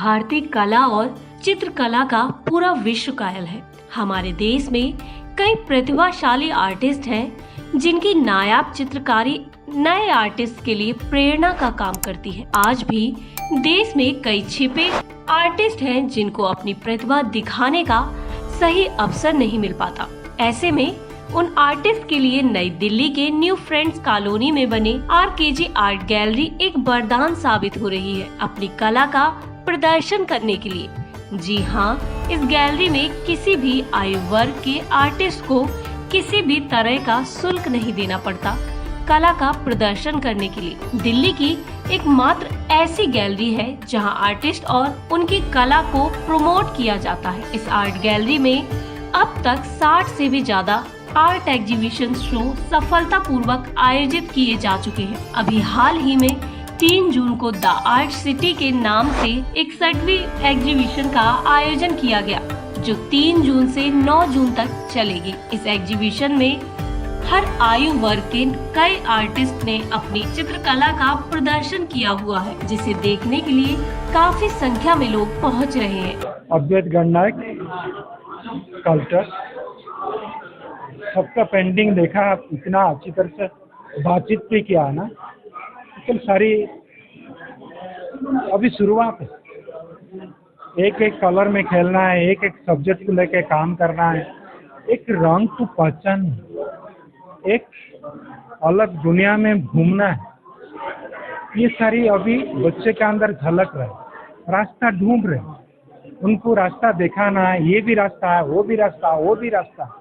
भारतीय कला और चित्रकला का पूरा विश्व कायल है। हमारे देश में कई प्रतिभाशाली आर्टिस्ट हैं जिनकी नायाब चित्रकारी नए आर्टिस्ट के लिए प्रेरणा का काम करती है। आज भी देश में कई छिपे आर्टिस्ट हैं जिनको अपनी प्रतिभा दिखाने का सही अवसर नहीं मिल पाता। ऐसे में उन आर्टिस्ट के लिए नई दिल्ली के न्यू फ्रेंड्स कॉलोनी में बने RKG आर्ट गैलरी एक वरदान साबित हो रही है अपनी कला का प्रदर्शन करने के लिए। जी हाँ, इस गैलरी में किसी भी आयु वर्ग के आर्टिस्ट को किसी भी तरह का शुल्क नहीं देना पड़ता कला का प्रदर्शन करने के लिए। दिल्ली की एकमात्र ऐसी गैलरी है जहां आर्टिस्ट और उनकी कला को प्रमोट किया जाता है। इस आर्ट गैलरी में अब तक 60 से भी ज्यादा आर्ट एग्जीबिशन शो सफलतापूर्वक आयोजित किए जा चुके हैं। अभी हाल ही में 3 जून को द आर्ट सिटी के नाम से 61वीं एग्जीबिशन का आयोजन किया गया, जो 3 जून से 9 जून तक चलेगी। इस एग्जीबिशन में हर आयु वर्ग के कई आर्टिस्ट ने अपनी चित्रकला का प्रदर्शन किया हुआ है, जिसे देखने के लिए काफी संख्या में लोग पहुंच रहे हैं। अद्वैत गणनायक स्कल्पटर सबका पेंटिंग देखा, इतना अच्छी तरह से बातचीत भी किया है ना। तो सारी अभी शुरुआत है, एक एक कलर में खेलना है, एक एक सब्जेक्ट को लेके काम करना है, एक रंग को पहचान, एक अलग दुनिया में घूमना है। ये सारी अभी बच्चे के अंदर झलक रहे, रास्ता ढूंढ रहे, उनको रास्ता दिखाना है, ये भी रास्ता है, वो भी रास्ता, वो भी रास्ता।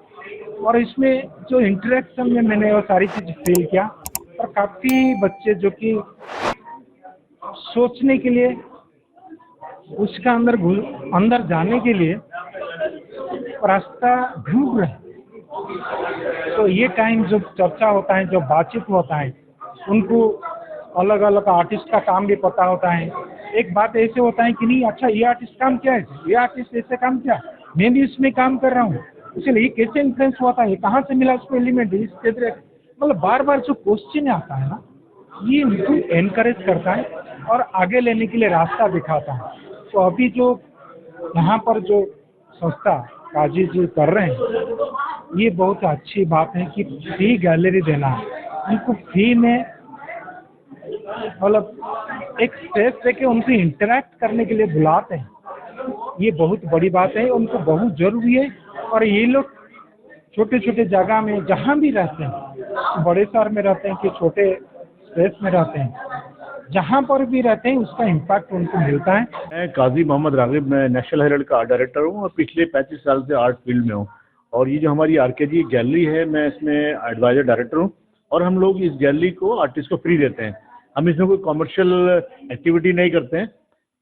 और इसमें जो इंटरेक्शन में मैंने वो सारी चीज़ फील किया, और काफ़ी बच्चे जो कि सोचने के लिए, उसका अंदर जाने के लिए रास्ता ढूंढ रहे। तो ये टाइम जो चर्चा होता है, जो बातचीत होता है, उनको अलग अलग आर्टिस्ट का काम भी पता होता है। एक बात ऐसे होता है कि नहीं, अच्छा ये आर्टिस्ट काम किया है, ये आर्टिस्ट ऐसे काम किया, मैं भी इसमें काम कर रहा हूँ, इसलिए ये कैसे इन्फ्लुएंस हुआ था, ये कहाँ से मिला उसको एलिमेंट, इस क्षेत्र, मतलब बार बार जो क्वेश्चन आता है ना, ये उनको एनकरेज करता है और आगे लेने के लिए रास्ता दिखाता है। तो अभी जो यहाँ पर जो संस्था काजी जी कर रहे हैं, ये बहुत अच्छी बात है कि फ्री गैलरी देना है उनको, फ्री में मतलब एक स्पेस देके उनसे इंटरेक्ट करने के लिए बुलाते हैं। ये बहुत बड़ी बात है, उनको बहुत जरूरी है। और ये लोग छोटे छोटे जगह में जहाँ भी रहते हैं, बड़े शहर में रहते हैं कि छोटे स्पेस में रहते हैं, जहाँ पर भी रहते हैं उसका इम्पैक्ट उनको मिलता है। मैं काजी मोहम्मद रागिब, मैं नेशनल हेराल्ड का आर्ट डायरेक्टर हूँ और पिछले 35 साल से आर्ट फील्ड में हूँ। और ये जो हमारी RKG गैलरी है, मैं इसमें एडवाइजर डायरेक्टर हूँ और हम लोग इस गैलरी को आर्टिस्ट को फ्री देते हैं। हम इसमें कोई कमर्शियल एक्टिविटी नहीं करते हैं।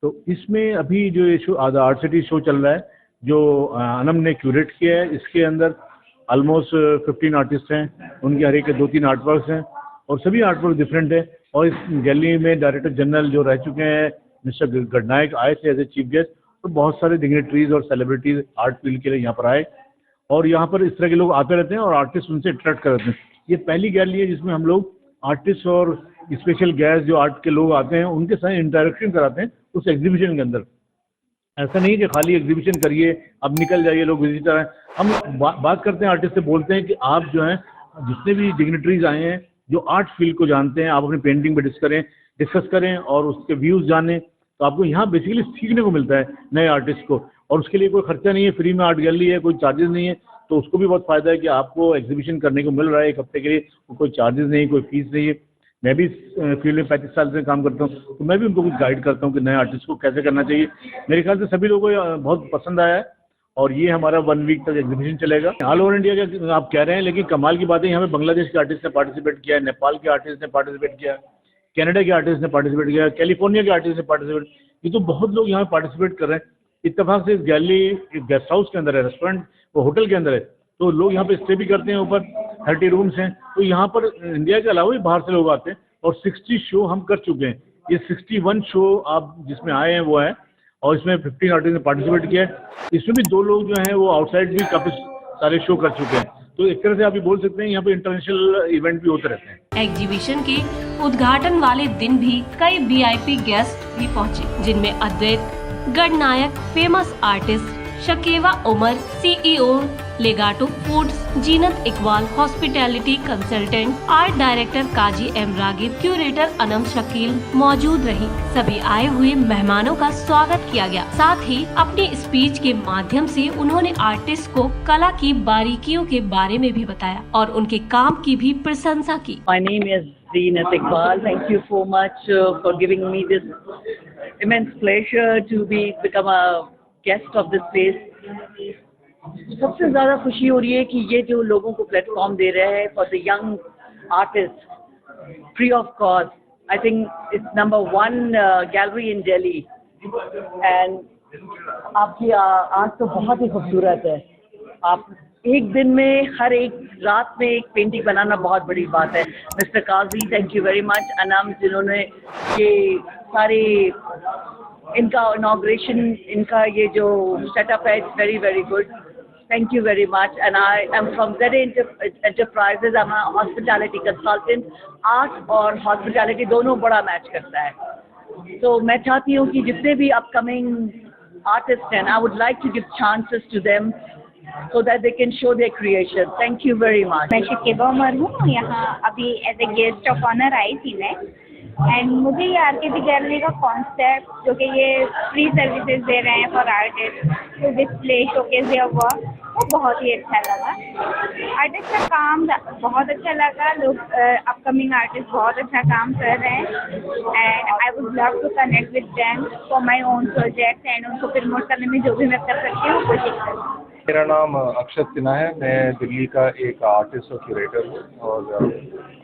तो इसमें अभी जो ये शो आर्ट सिटी शो चल रहा है, जो अनम ने क्यूरेट किया है, इसके अंदर ऑलमोस्ट 15 आर्टिस्ट हैं, उनके हर एक के 2-3 आर्टवर्क्स हैं और सभी आर्टवर्क डिफरेंट है। और इस गैलरी में डायरेक्टर जनरल जो रह चुके हैं मिस्टर गणनायक आए थे एज ए चीफ गेस्ट, तो बहुत सारे डिग्नेटरीज और सेलिब्रिटीज आर्ट फील्ड के लिए यहाँ पर आए और यहाँ पर इस तरह के लोग आते रहते हैं और आर्टिस्ट उनसे इंटरेक्ट करते हैं। ये पहली गैलरी है जिसमें हम लोग आर्टिस्ट और स्पेशल गेस्ट जो आर्ट के लोग आते हैं उनके साथ इंटरेक्शन कराते हैं उस एग्जीबिशन के अंदर। ऐसा नहीं कि खाली एग्जीबिशन करिए अब निकल जाइए, लोग विजिटर हैं। हम बात करते हैं आर्टिस्ट से, बोलते हैं कि आप जो हैं जितने भी डिग्नेटरीज आए हैं जो आर्ट फील्ड को जानते हैं, आप अपनी पेंटिंग पे डिस्कस करें और उसके व्यूज़ जानें। तो आपको यहाँ बेसिकली सीखने को मिलता है नए आर्टिस्ट को, और उसके लिए कोई खर्चा नहीं है, फ्री में आर्ट गैलरी है, कोई चार्जेस नहीं है। तो उसको भी बहुत फ़ायदा है कि आपको एग्जीबिशन करने को मिल रहा है एक हफ्ते के लिए, कोई चार्जेस नहीं, कोई फीस नहीं है। मैं भी फील्ड में 35 साल से काम करता हूँ, तो मैं भी उनको कुछ गाइड करता हूँ कि नए आर्टिस्ट को कैसे करना चाहिए। मेरे ख्याल से सभी लोगों को बहुत पसंद आया है और ये हमारा 1 वीक तक एग्जीबिशन चलेगा। ऑल ओवर इंडिया का आप कह रहे हैं, लेकिन कमाल की बात है यहाँ पे बांग्लादेश के आर्टिस्ट ने पार्टिसिपेट किया है, नेपाल के आर्टिस्ट ने पार्टिसिपेट किया, कनाडा के आर्टिस्ट ने पार्टिसिपेट किया, कैलिफोर्निया के आर्टिस्ट ने पार्टिसिपेट, ये तो बहुत लोग यहाँ पार्टिसिपेट कर रहे हैं। इत्तेफाक से इस गैलरी गेस्ट हाउस के अंदर है, रेस्टोरेंट वो होटल के अंदर है, तो लोग यहाँ पे स्टे भी करते हैं। ऊपर 30 रूम्स हैं, तो यहाँ पर इंडिया के अलावा भी बाहर से लोग आते हैं और 60 शो हम कर चुके हैं। ये 61 शो आप जिसमें आए हैं वो है, और इसमें 15 आर्टिस्ट ने पार्टिसिपेट किया है। इसमें भी 2 लोग जो हैं वो आउटसाइड भी काफ़ी सारे शो कर चुके हैं। तो एक तरह से आप ये बोल सकते हैं यहाँ पे इंटरनेशनल इवेंट भी होते रहते हैं। एग्जीबिशन के उद्घाटन वाले दिन भी कई VIP गेस्ट भी पहुंचे, जिनमें Advait Gananayak famous artist Shakeva Umar, CEO Legato Foods, Zeenat Iqbal, hospitality consultant, art director Qazi M Ragib, curator Anam Shakeel मौजूद रही। सभी आए हुए मेहमानों का स्वागत किया गया। साथ ही अपनी स्पीच के माध्यम से उन्होंने आर्टिस्ट को कला की बारीकियों के बारे में भी बताया और उनके काम की भी प्रशंसा की। My name is Zeenat Iqbal. Thank you so much for giving me this immense pleasure to become a guest of this place. सबसे ज़्यादा खुशी हो रही है कि ये जो लोगों को प्लेटफॉर्म दे रहे हैं for the young artist free of cost. I think it's number 1 gallery in Delhi and आपकी आर्ट तो बहुत ही खूबसूरत है. आप एक दिन में हर एक रात में एक पेंटिंग बनाना बहुत बड़ी बात है. Mister Qazi, thank you very much. Anam, जिन्होंने ये सारे इनका इनॉग्रेशन, इनका ये जो सेटअप है, it's very very good. Thank you very much. And I am from ZA enterprises. I am a hospitality consultant. Art और हॉस्पिटैलिटी दोनों बड़ा मैच करता है. तो मैं चाहती हूँ कि जितने भी अपकमिंग आर्टिस्ट हैं, I would like to give chances to them so that they can show their creation. Thank you very much. मैं शकेवा उमर हूँ. यहाँ अभी as a guest of honour आई थी मैं. एंड मुझे ये आरकेजी गैलरी का कॉन्सेप्ट, जो कि ये फ्री सर्विसेज दे रहे हैं for artist to display showcase their work, वो बहुत ही अच्छा लगा. आर्टिस्ट का काम बहुत अच्छा लगा. लोग अपकमिंग आर्टिस्ट बहुत अच्छा काम कर रहे हैं and I would love to connect with them for my own project and उनको प्रमोट करने में जो भी मैं कर सकती हूँ कोशिश करूँ. मेरा नाम अक्षत सिन्हा है. मैं दिल्ली का एक आर्टिस्ट और क्यूरेटर हूँ और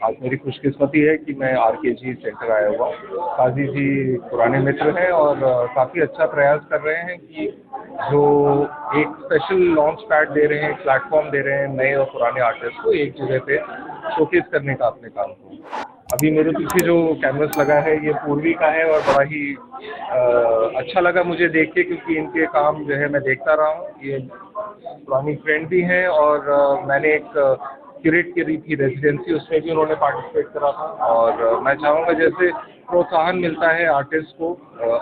आज मेरी खुशकिस्मती है कि मैं आरकेजी सेंटर आया हुआ. काजी जी पुराने मित्र हैं और काफ़ी अच्छा प्रयास कर रहे हैं कि जो एक स्पेशल लॉन्च पैड दे रहे हैं, एक प्लेटफॉर्म दे रहे हैं नए और पुराने आर्टिस्ट को एक जगह पे शोकेस करने का अपने काम को. अभी मेरे पीछे जो कैनवस लगा है ये पूर्वी का है और बड़ा ही अच्छा लगा मुझे देख के, क्योंकि इनके काम जो है मैं देखता रहा हूँ. ये पुरानी फ्रेंड भी हैं और मैंने एक क्यूरेट करी थी रेजिडेंसी, उसमें भी उन्होंने पार्टिसिपेट करा था. और मैं चाहूँगा जैसे प्रोत्साहन मिलता है आर्टिस्ट को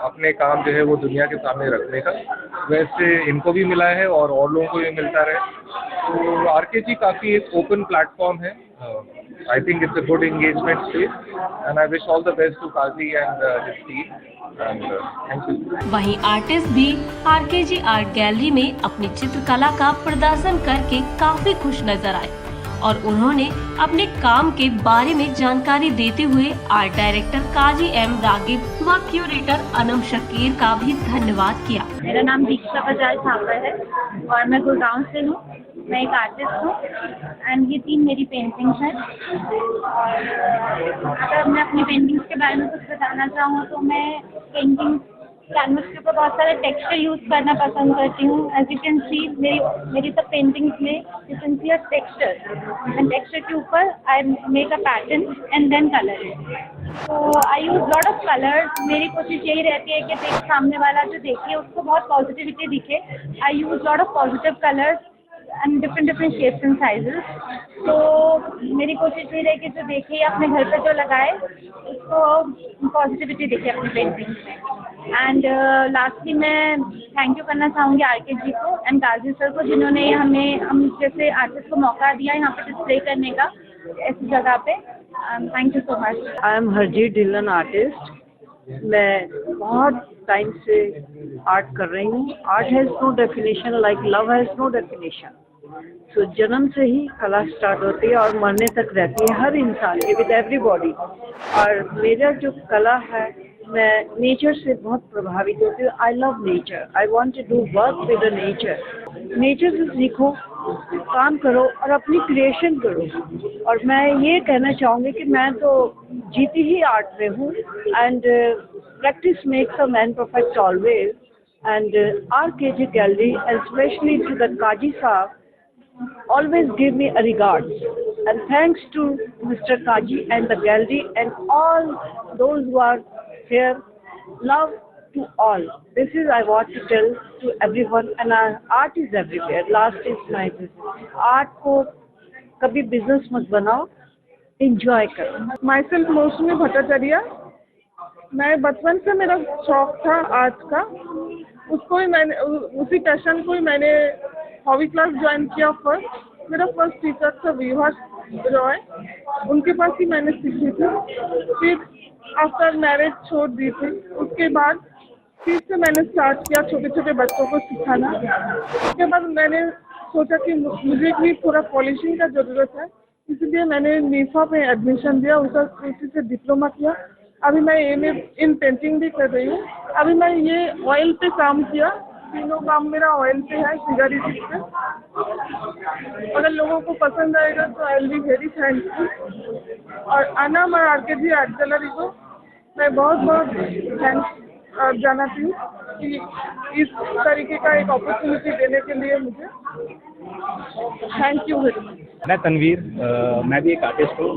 अपने काम जो है वो दुनिया के सामने रखने का, वैसे इनको भी मिला है और लोगों को भी मिलता रहे. तो आरकेजी काफ़ी एक ओपन प्लेटफॉर्म है. I think it's a good engagement space and I wish all the best to Kazi and his team and thank you. वहीं आर्टिस्ट भी आरकेजी आर्ट गैलरी में अपनी चित्रकला का प्रदर्शन करके काफी खुश नजर आए और उन्होंने अपने काम के बारे में जानकारी देते हुए आर्ट डायरेक्टर काजी एम रागिब व क्यूरेटर अनम शकीर का भी धन्यवाद किया. मेरा नाम दीक्षा बजाज थापर है और मैं गुड़गांव से हूँ. मैं एक आर्टिस्ट हूँ एंड ये 3 मेरी पेंटिंग्स हैं. और अगर मैं अपनी पेंटिंग्स के बारे में कुछ बताना चाहूँ तो मैं पेंटिंग कैनवस के ऊपर बहुत सारे टेक्सचर यूज़ करना पसंद करती हूँ. एज यू कैन सी मेरी सब पेंटिंग्स में you can see a texture and texture के ऊपर I make a pattern and then colour it. तो I use lot of colours. मेरी कोशिश यही रहती है कि सामने वाला जो देखे उसको बहुत पॉजिटिविटी दिखे. I use lot of positive colours and different shapes and sizes. तो मेरी कोशिश ये रहे कि जो देखे अपने घर पे जो लगाए उसको पॉजिटिविटी दिखे अपनी पेंटिंग्स में. एंड लास्टली मैं थैंक यू करना चाहूँगी आरकेजी को एंड काजी सर को, जिन्होंने हम जैसे आर्टिस्ट को मौका दिया यहाँ पे डिस्प्ले करने का ऐसी जगह पे. Thank you so much. I am Harjeet Dhillon, artist. मैं बहुत टाइम से आर्ट कर रही हूँ. Art has no definition like love has no definition. तो जन्म से ही कला स्टार्ट होती है और मरने तक रहती है हर इंसान के, विद एवरीबॉडी. और मेरा जो कला है, मैं नेचर से बहुत प्रभावित होती हूँ. I love nature. I want to do work with the nature. Nature से सीखो, काम करो और अपनी क्रिएशन करो. और मैं ये कहना चाहूँगी कि मैं तो जीती ही आर्ट में हूँ and practice makes a man perfect always. And RKG gallery and specially to the Qazi sahab always give me a regards and thanks to Mr. Kaji and the gallery and all those who are here. Love to all. This is I want to tell to everyone and art is everywhere. Last is my business. Art को कभी business मत बनाओ, enjoy करो. Myself Mosumi Bhattacharya. मैं बचपन से मेरा शौक था आर्ट का, उसको ही मैंने उसी पैशन को ही मैंने हॉबी क्लास ज्वाइन किया फर्स्ट। मेरा फर्स्ट टीचर था विभा रॉय, उनके पास ही मैंने सीखी थी। फिर आफ्टर मैरिज छोड़ दी थी, उसके बाद फिर से मैंने स्टार्ट किया छोटे छोटे बच्चों को सिखाना। उसके बाद मैंने सोचा कि मुझे भी थोड़ा पॉलिशिंग का ज़रूरत है, इसलिए मैंने नीफा में एडमिशन दिया, उसी से डिप्लोमा किया। अभी मैं एमए इन पेंटिंग भी कर रही हूँ। अभी मैं ये ऑयल पे काम किया, तीनों काम मेरा ऑयल पे है, सिगरी पे। अगर लोगों को पसंद आएगा तो I will be very thankful. और आना मैं आरकेजी आर्ट गैलरी को मैं बहुत बहुत थैंक्स जानती हूँ कि इस तरीके का एक अपॉर्चुनिटी देने के लिए मुझे। Thank you very much. मैं तनवीर, मैं भी एक आर्टिस्ट हूँ।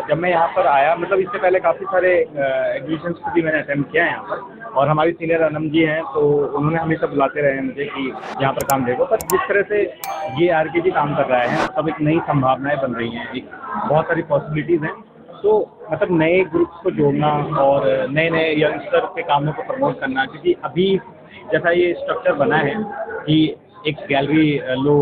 जब मैं यहाँ पर आया, मतलब इससे पहले काफ़ी सारे एग्जीबिशंस को भी मैंने अटेम्प्ट किया है यहाँ पर, और हमारी सीनियर अनम जी हैं, तो उन्होंने हमेशा बुलाते रहे हैं मुझे कि यहाँ पर काम देखो। पर जिस तरह से ये आरकेजी काम कर रहा है, सब एक नई संभावनाएं बन रही हैं, एक बहुत सारी पॉसिबिलिटीज़ हैं। तो मतलब नए ग्रुप्स को जोड़ना और नए नए यंगस्टर के कामों को प्रमोट करना, क्योंकि अभी जैसा ये स्ट्रक्चर बना है कि एक गैलरी लो,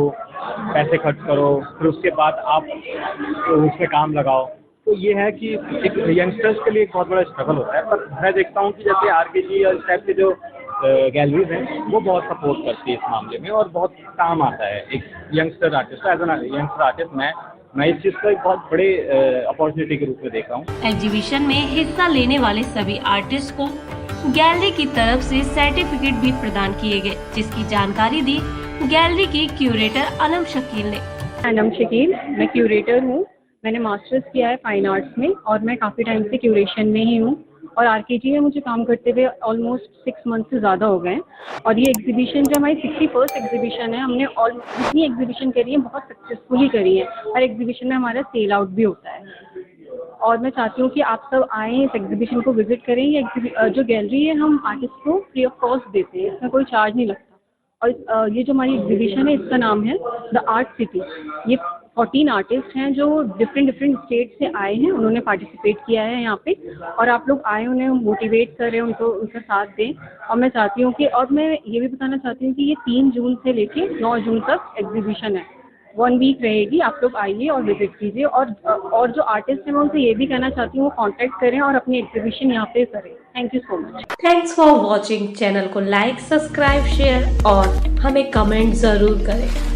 पैसे खर्च करो, फिर उसके बाद आप उसमें काम लगाओ, तो ये है कि एक यंगस्टर्स के लिए एक बहुत बड़ा स्ट्रगल होता है। पर मैं देखता हूँ कि जैसे आरकेजी और इस टाइप के जो गैलरीज हैं, वो बहुत सपोर्ट करती है इस मामले में और बहुत काम आता है एक youngster artist. As an youngster artist मैं इस चीज़ को एक बहुत बड़े अपॉर्चुनिटी के रूप में देख रहा हूँ। एग्जीबिशन में हिस्सा लेने वाले सभी आर्टिस्ट को गैलरी की तरफ से सर्टिफिकेट भी प्रदान किए गए, जिसकी जानकारी दी गैलरी की क्यूरेटर अनम शकील ने। अनम शकील, मैं क्यूरेटर हूँ। मैंने मास्टर्स किया है फाइन आर्ट्स में और मैं काफ़ी टाइम से क्यूरेशन में ही हूँ, और आरकेजी में मुझे काम करते हुए ऑलमोस्ट 6 मंथ से ज़्यादा हो गए हैं। और ये एग्जीबिशन जो हमारी 61st एग्जीबिशन है, हमने जितनी एग्जीबिशन करी है बहुत सक्सेसफुली करी है। हर एग्जीबिशन में हमारा सेल आउट भी होता है, और मैं चाहती हूँ कि आप सब आएँ, इस एग्जीबिशन को विजिट करें। ये जो गैलरी है हम आर्टिस्ट को फ्री ऑफ कॉस्ट देते हैं, इसमें कोई चार्ज नहीं लगता। और ये जो हमारी एग्जीबिशन है, इसका नाम है द आर्ट सिटी। ये 14 आर्टिस्ट हैं जो डिफरेंट स्टेट से आए हैं, उन्होंने पार्टिसिपेट किया है यहाँ पे, और आप लोग आए, उन्हें मोटिवेट करें, उनको उनका साथ दें। और मैं चाहती हूँ कि, और मैं ये भी बताना चाहती हूँ कि ये 3 जून से लेके 9 जून तक एग्जीबिशन है, 1 वीक रहेगी। आप लोग आइए और विजिट कीजिए। और जो आर्टिस्ट हैं मैं उनसे ये भी कहना चाहती हूँ वो कॉन्टैक्ट करें और अपनी एग्जीबिशन यहाँ पे करें। Thank you so much. Thanks for watching. Channel को लाइक, सब्सक्राइब, शेयर और हमें कमेंट जरूर करें।